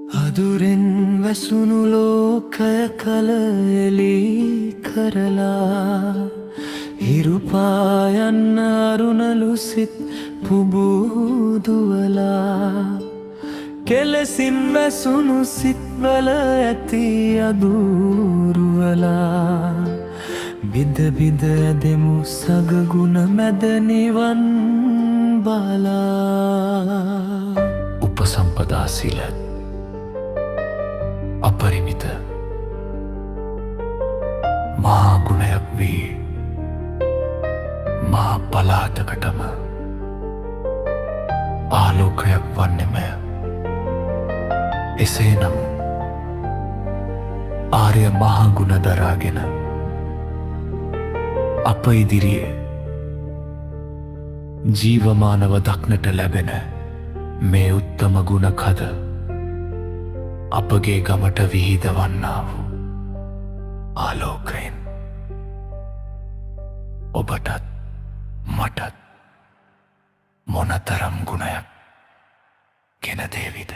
අදුරෙන් වැසුණු ලෝකය කල එලී කරලා හිරුපායන්න අරුණලු සිත් පුබූදුවලා කෙලෙසින් වැසුණු සිත්වල ඇති අදුරුවලා බිද බිද ඇදෙමු සගගුණ මැද නිවන් බලා උපසම්පදා සිල අපරිමිත මහා ගුණයක් වී මහා පලාතකටම ආලෝකයක් වන්නෙමය. එසේනම් ආර්ය මහා ගුණ දරාගෙන අප ඉදිරියේ ජීවමානව දක්නට ලැබෙන මේ උත්තම ගුණ කද අපගේ ගමට විහිදවන්නා වූ ආලෝකයෙන් ඔබටත් මටත් මොනතරම් ගුණයක් ගෙන දේවිද?